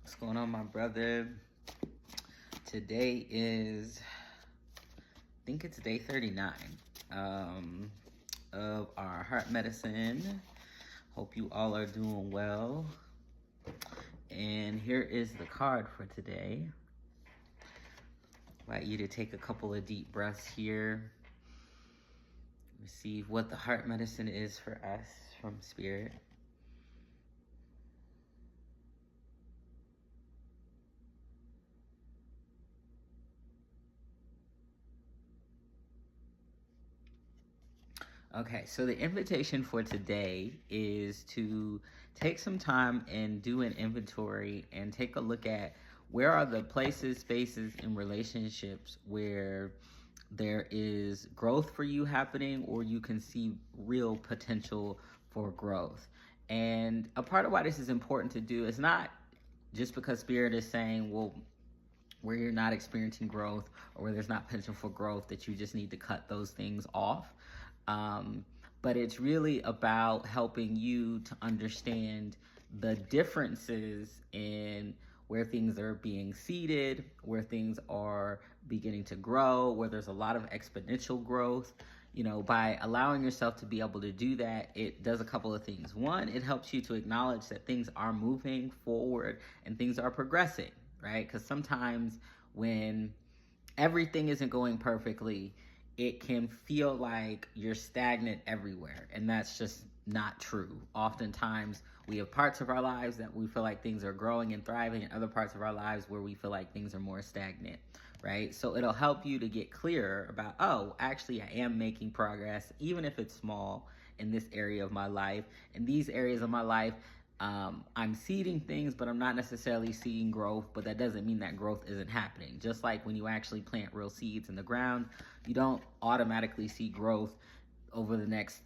What's going on, my brother? Today is, I think it's day 39 of our heart medicine. Hope you all are doing well. And here is the card for today. I'd like you to take a couple of deep breaths here. Receive what the heart medicine is for us from Spirit. Okay, so the invitation for today is to take some time and do an inventory and take a look at where are the places, spaces, and relationships where there is growth for you happening, or you can see real potential for growth. And a part of why this is important to do is not just because Spirit is saying, well, where you're not experiencing growth or where there's not potential for growth, that you just need to cut those things off. But it's really about helping you to understand the differences in where things are being seeded, where things are beginning to grow, where there's a lot of exponential growth. You know, by allowing yourself to be able to do that, it does a couple of things. One, it helps you to acknowledge that things are moving forward and things are progressing, right? Because sometimes when everything isn't going perfectly, it can feel like you're stagnant everywhere. And that's just not true. Oftentimes, we have parts of our lives that we feel like things are growing and thriving, and other parts of our lives where we feel like things are more stagnant, right? So it'll help you to get clearer about, oh, actually, I am making progress, even if it's small, in this area of my life. In these areas of my life, I'm seeding things, but I'm not necessarily seeing growth, but that doesn't mean that growth isn't happening. Just like when you actually plant real seeds in the ground, you don't automatically see growth over the next,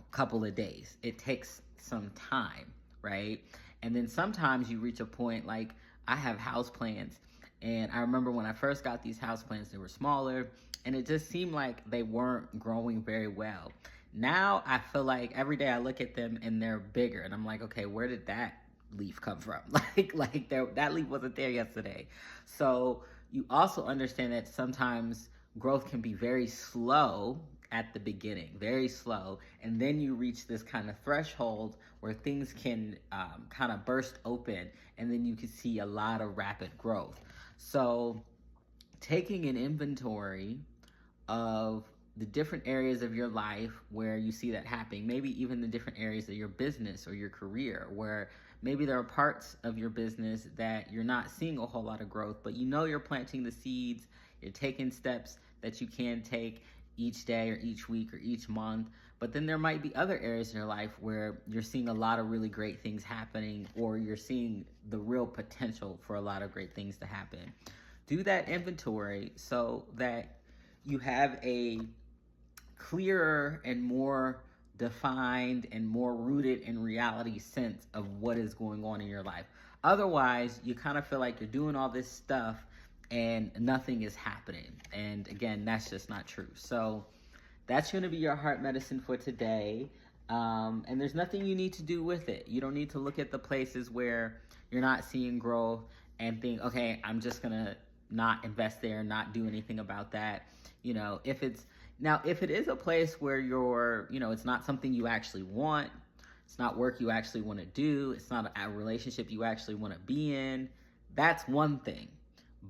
couple of days. It takes some time, right? And then sometimes you reach a point, like I have houseplants, and I remember when I first got these houseplants, they were smaller, and it just seemed like they weren't growing very well. Now I feel like every day I look at them and they're bigger, and I'm like, okay, where did that leaf come from? That leaf wasn't there yesterday. So you also understand that sometimes growth can be very slow at the beginning, very slow, and then you reach this kind of threshold where things can kind of burst open, and then you can see a lot of rapid growth. So taking an inventory of the different areas of your life where you see that happening, maybe even the different areas of your business or your career, where maybe there are parts of your business that you're not seeing a whole lot of growth, but you're planting the seeds, you're taking steps that you can take each day or each week or each month. But then there might be other areas in your life where you're seeing a lot of really great things happening, or you're seeing the real potential for a lot of great things to happen. Do that inventory so that you have a clearer and more defined and more rooted in reality sense of what is going on in your life. Otherwise, you kind of feel like you're doing all this stuff and nothing is happening. And again, that's just not true. So that's going to be your heart medicine for today. And there's nothing you need to do with it. You don't need to look at the places where you're not seeing growth and think, okay, I'm just going to not invest there, not do anything about that. If it is a place where it's not something you actually want, it's not work you actually want to do, it's not a relationship you actually want to be in, that's one thing.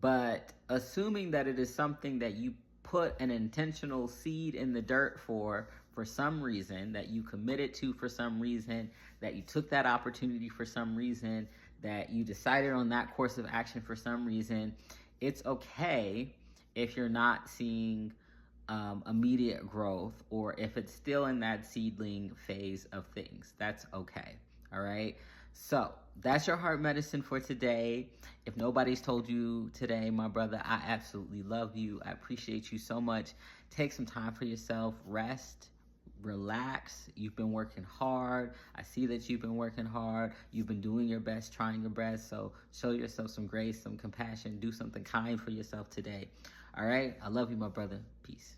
But assuming that it is something that you put an intentional seed in the dirt for some reason, that you committed to for some reason, that you took that opportunity for some reason, that you decided on that course of action for some reason, it's okay if you're not seeing immediate growth, or if it's still in that seedling phase of things. That's okay. All right. So that's your heart medicine for today. If nobody's told you today, my brother, I absolutely love you. I appreciate you so much. Take some time for yourself, rest, relax. You've been working hard. I see that you've been working hard. You've been doing your best, trying your best. So show yourself some grace, some compassion. Do something kind for yourself today. All right. I love you, my brother. Peace.